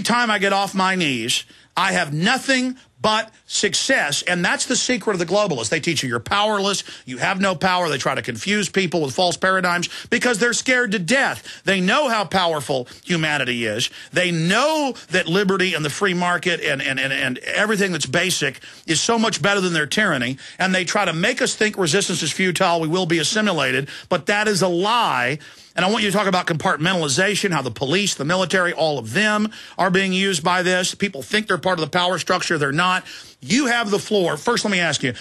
every time I get off my knees, I have nothing but success, and that's the secret of the globalists. They teach you you're powerless, you have no power. They try to confuse people with false paradigms because they're scared to death. They know how powerful humanity is. They know that liberty and the free market and everything that's basic is so much better than their tyranny, and they try to make us think resistance is futile, we will be assimilated, but that is a lie. And I want you to talk about compartmentalization, how the police, the military, all of them are being used by this. People think they're part of the power structure. They're not. You have the floor. First, let me ask you,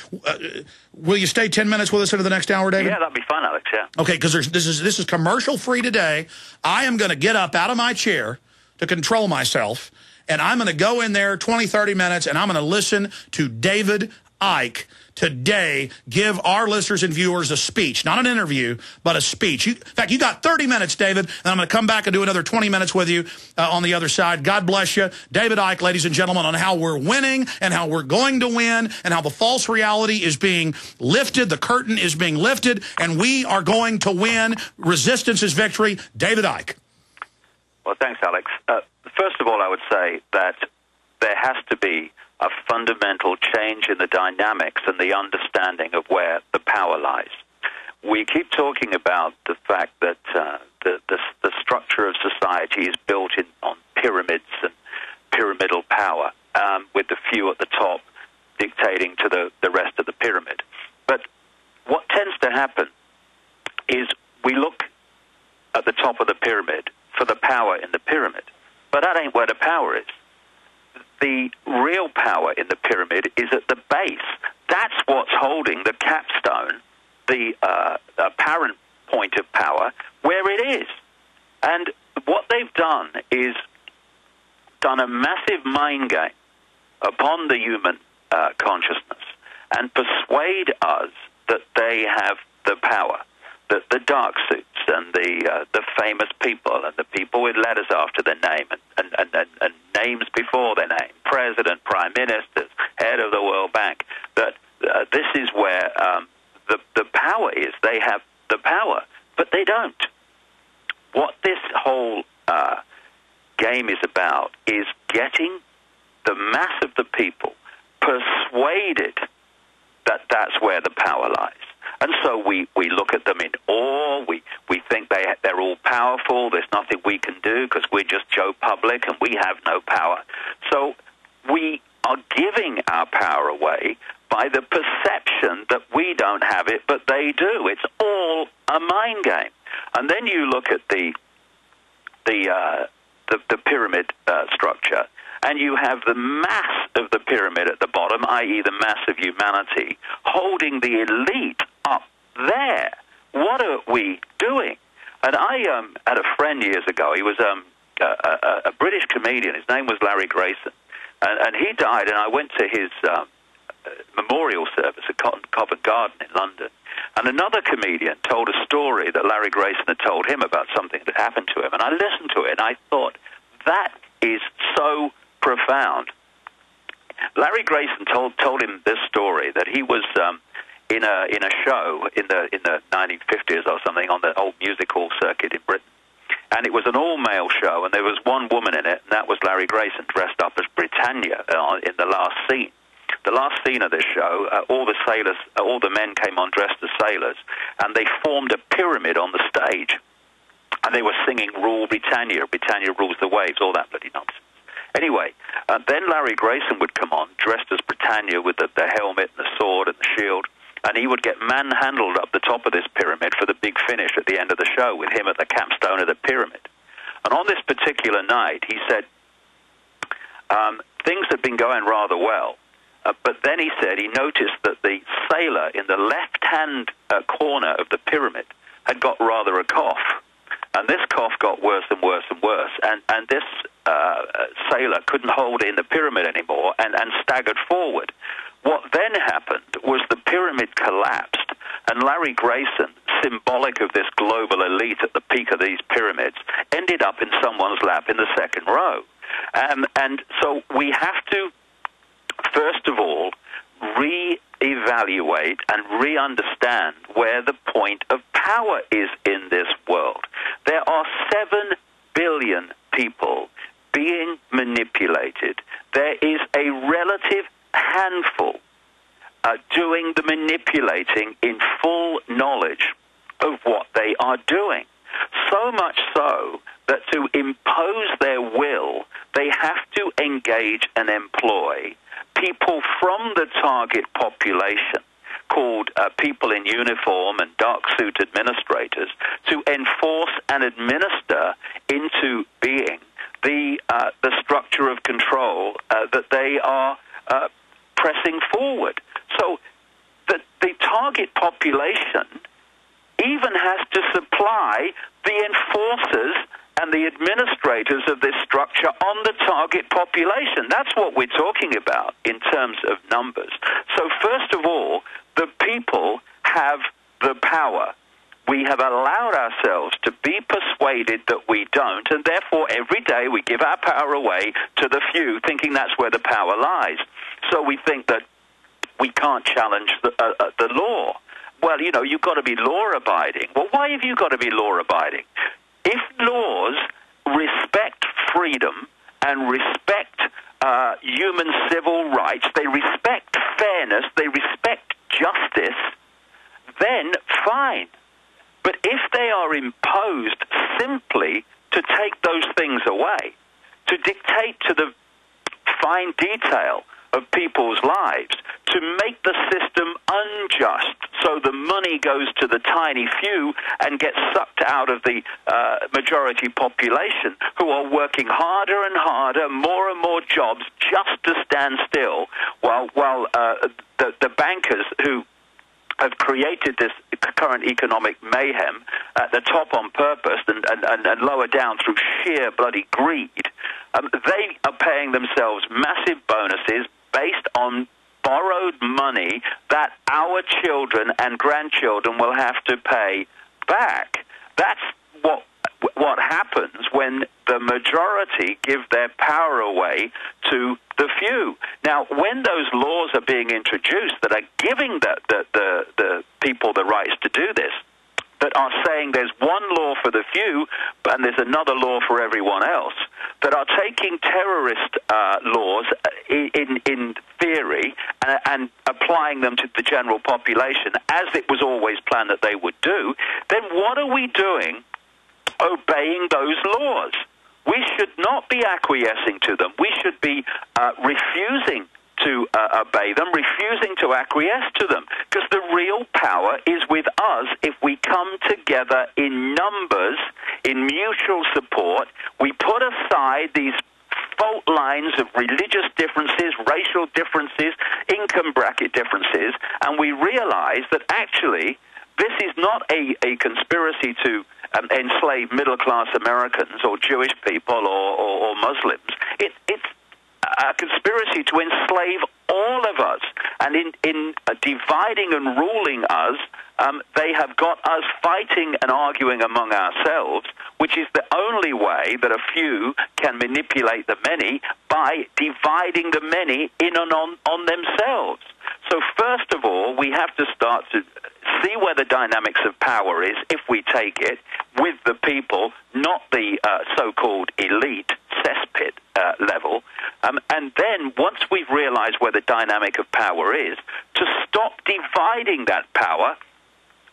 will you stay 10 minutes with us into the next hour, David? Yeah, that'd be fun, Alex, yeah. Okay, because this is commercial-free today. I am going to get up out of my chair to control myself, and I'm going to go in there 20, 30 minutes, and I'm going to listen to David Icke today give our listeners and viewers a speech. Not an interview, but a speech. In fact, you got 30 minutes, David, and I'm going to come back and do another 20 minutes with you on the other side. God bless you. David Icke, ladies and gentlemen, on how we're winning and how we're going to win and how the false reality is being lifted, the curtain is being lifted, and we are going to win. Resistance is victory. David Icke. Well, thanks, Alex. First of all, I would say that there has to be a fundamental change in the dynamics and the understanding of where the power lies. We keep talking about the fact that the structure of society is built on pyramids and pyramidal power, with the few at the top dictating to the rest of the pyramid. But what tends to happen is we look at the top of the pyramid for the power in the pyramid, but that ain't where the power is. The real power in the pyramid is at the base. That's what's holding the capstone, the apparent point of power, where it is. And what they've done is done a massive mind game upon the human consciousness and persuade us that they have the power, that the dark suits and the famous people and the people with letters after their name and names before their name, president, prime ministers, head of the World Bank, that this is where the power is. They have the power, but they don't. What this whole game is about is getting the mass of the people persuaded that that's where the power lies. And so we look at them in awe. We think they're all powerful. There's nothing we can do because we're just Joe Public and we have no power. So we are giving our power away by the perception that we don't have it, but they do. It's all a mind game. And then you look at the pyramid structure, and you have the mass of the pyramid at the bottom, i.e. the mass of humanity, holding the elite up there. What are we doing? And I had a friend years ago. He was a British comedian. His name was Larry Grayson. And he died, and I went to his memorial service at Covent Garden in London. And another comedian told a story that Larry Grayson had told him about something that happened to him. And I listened to it, and I thought, that is so profound. Larry Grayson told him this story, that he was in a show in the 1950s or something on the old music hall circuit in Britain. And it was an all-male show, and there was one woman in it, and that was Larry Grayson, dressed up as Britannia in the last scene. The last scene of this show, all the men came on dressed as sailors, and they formed a pyramid on the stage. And they were singing "Rule Britannia, Britannia rules the waves," all that bloody nonsense. Anyway, then Larry Grayson would come on, dressed as Britannia with the helmet and the sword and the shield, and he would get manhandled up the top of this pyramid for the big finish at the end of the show, with him at the capstone of the pyramid. And on this particular night, he said, things had been going rather well, but then he said he noticed that the sailor in the left-hand corner of the pyramid had got rather a cough. And this cough got worse and worse and worse, and this sailor couldn't hold in the pyramid anymore and staggered forward. What then happened was the pyramid collapsed, and Larry Grayson, symbolic of this global elite at the peak of these pyramids, ended up in someone's lap in the second row. And so we have to, first of all, re-evaluate and re-understand where the point of power is in this world. There are 7 billion people being manipulated. There is a relative handful doing the manipulating in full knowledge of what they are doing. So much so that to impose their will, they have to engage and employ people from the target population, called people in uniform and dark suit administrators, to enforce and administer into being the structure of control that they are pressing forward. So the target population even has to supply the enforcers and the administrators of this structure on the target population. That's what we're talking about in terms of numbers. So first of all, the people have the power. We have allowed ourselves to be persuaded that we don't, and therefore every day we give our power away to the few, thinking that's where the power lies. So we think that we can't challenge the law. Well, you know, you've got to be law-abiding. Well, why have you got to be law-abiding? If laws respect freedom and respect human civil rights, they respect fairness, they respect justice, then fine. But if they are imposed simply to take those things away, to dictate to the fine detail of people's lives, to make the system unjust so the money goes to the tiny few and gets sucked out of the majority population, who are working harder and harder, more and more jobs just to stand still, while the bankers who have created this current economic mayhem at the top on purpose and lower down through sheer bloody greed, they are paying themselves massive bonuses based on borrowed money that our children and grandchildren will have to pay back. That's what happens when the majority give their power away to the few. Now, when those laws are being introduced that are giving the people the rights to do this, that are saying there's one law for the few and there's another law for everyone else, that are taking terrorist laws in theory and applying them to the general population, as it was always planned that they would do, then what are we doing obeying those laws? We should not be acquiescing to them. We should be refusing to obey them, refusing to acquiesce to them, because the real power is with us if we come together in numbers, in mutual support. We put aside these fault lines of religious differences, racial differences, income bracket differences, and we realize that actually this is not a conspiracy to enslave middle-class Americans or Jewish people or Muslims. It's a conspiracy to enslave all of us. And in dividing and ruling us, they have got us fighting and arguing among ourselves, which is the only way that a few can manipulate the many, by dividing the many in and on themselves. So first of all, we have to start to see where the dynamics of power is, if we take it, with the people, not the so-called elite cesspit level. And then, once we've realized where the dynamic of power is, to stop dividing that power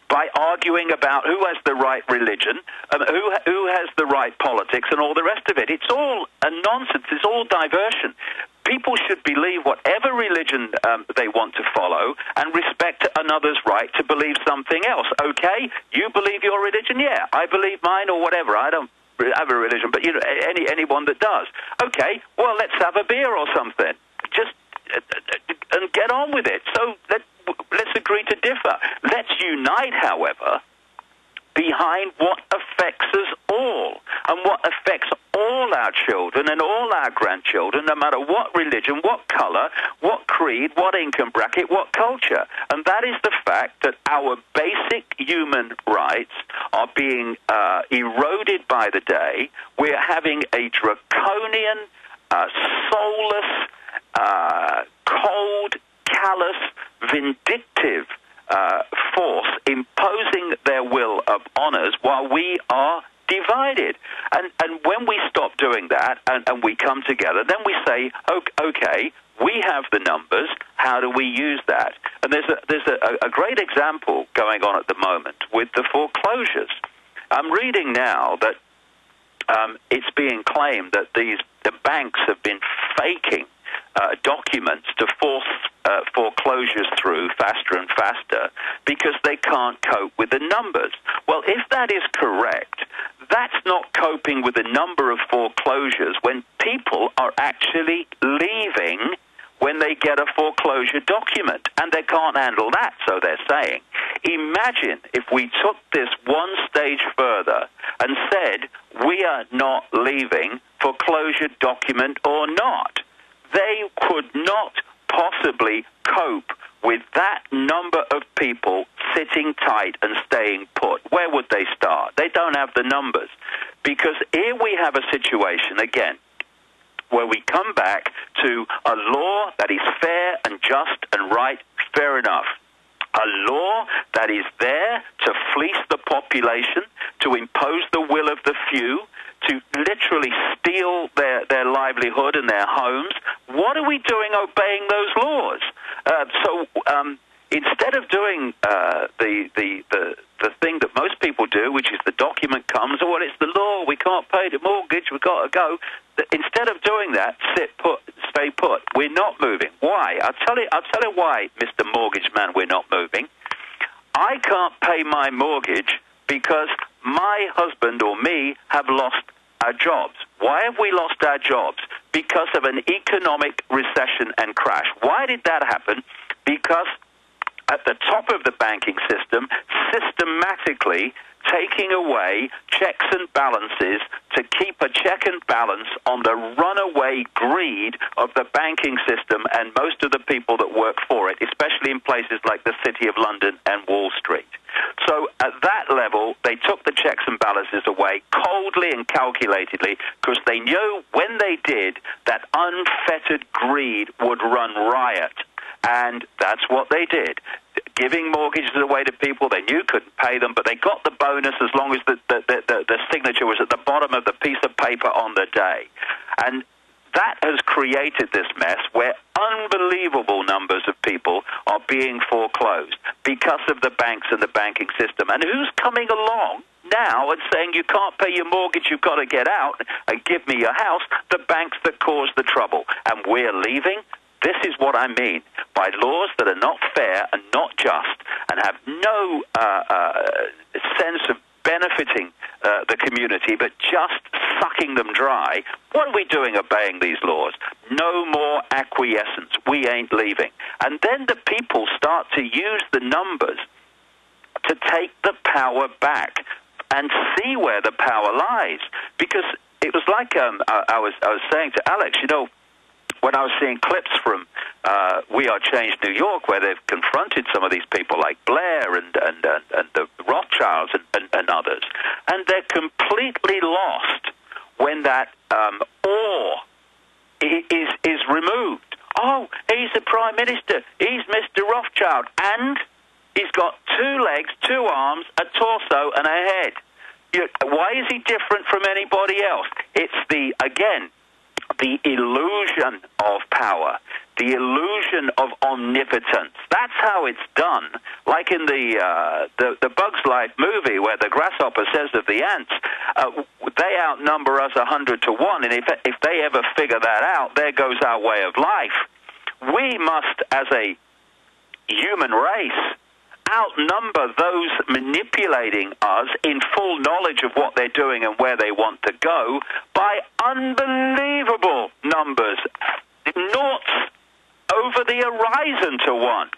by arguing about who has the right religion, who has the right politics, and all the rest of it. It's all a nonsense. It's all diversion. People should believe whatever religion they want to follow and respect another's right to believe something else. Okay, you believe your religion? Yeah, I believe mine, or whatever. I don't have a religion, but you know, anyone that does. Okay, well, let's have a beer or something. Just and get on with it. So let's agree to differ. Let's unite, however, behind what affects us all, and what affects all our children and all our grandchildren, no matter what religion, what color, what creed, what income bracket, what culture. And that is the fact that our basic human rights are being eroded by the day. We're having a draconian, soulless, cold, callous, vindictive force imposing their will upon us, while we are divided. And when we stop doing that and we come together, then we say, okay, we have the numbers. How do we use that? And there's a great example going on at the moment with the foreclosures. I'm reading now that it's being claimed that the banks have been faking documents to force foreclosures through faster and faster because they can't cope with the numbers. Well, if that is correct, that's not coping with the number of foreclosures when people are actually leaving when they get a foreclosure document, and they can't handle that, so they're saying. Imagine if we took this one stage further and said, we are not leaving, foreclosure document or not. They could not possibly cope with that number of people sitting tight and staying put. Where would they start? They don't have the numbers. Because here we have a situation, again, where we come back to a law that is fair and just and right, fair enough. A law that is there to fleece the population, to impose the will of the few, to literally steal their livelihood and their homes. What are we doing obeying those laws? Instead of doing the thing that most people do, which is the document comes, well, it's the law, we can't pay the mortgage, we've got to go. Instead of doing that, stay put. We're not moving. Why? I'll tell you why, Mr. Mortgage Man, we're not moving. I can't pay my mortgage because my husband or me have lost our jobs. Why have we lost our jobs? Because of an economic recession and crash. Why did that happen? Because at the top of the banking system, systematically taking away checks and balances to keep a check and balance on the runaway greed of the banking system and most of the people that work for it, especially in places like the City of London and Wall Street. So at that level, they took the checks and balances away coldly and calculatedly because they knew when they did that unfettered greed would run riot. And that's what they did. Giving mortgages away to people they knew couldn't pay them, but they got the bonus as long as the signature was at the bottom of the piece of paper on the day. And that has created this mess where unbelievable numbers of people are being foreclosed because of the banks and the banking system. And who's coming along now and saying you can't pay your mortgage, you've got to get out and give me your house? The banks that caused the trouble. And we're leaving. This is what I mean by laws that are not fair and not just and have no sense of benefiting the community, but just sucking them dry. What are we doing obeying these laws? No more acquiescence. We ain't leaving. And then the people start to use the numbers to take the power back and see where the power lies. Because it was like I was saying to Alex, you know, when I was seeing clips from We Are Change New York, where they've confronted some of these people like Blair and the Rothschilds and others, and they're completely lost when that awe is removed. Oh, he's the Prime Minister. He's Mr. Rothschild. And he's got 2 legs, 2 arms, a torso, and a head. Why is he different from anybody else? It's the illusion of power, the illusion of omnipotence. That's how it's done. Like in the Bugs Life movie where the grasshopper says of the ants, they outnumber us 100 to 1, and if they ever figure that out, there goes our way of life. We must, as a human race, outnumber those manipulating us in full knowledge of what they're doing and where they want to go by unbelievable numbers, noughts over the horizon to 1.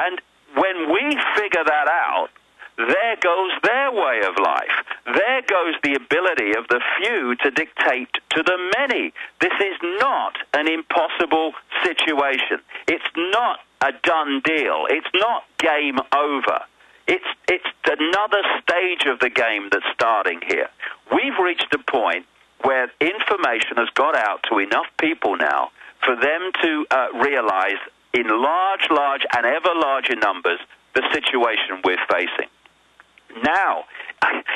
And when we figure that out, there goes their way of life. There goes the ability of the few to dictate to the many. This is not an impossible situation. It's not a done deal. It's not game over. It's another stage of the game that's starting here. We've reached a point where information has got out to enough people now for them to realize in large and ever larger numbers the situation we're facing. Now,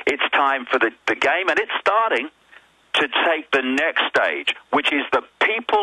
it's time for the game, and it's starting to take the next stage, which is the people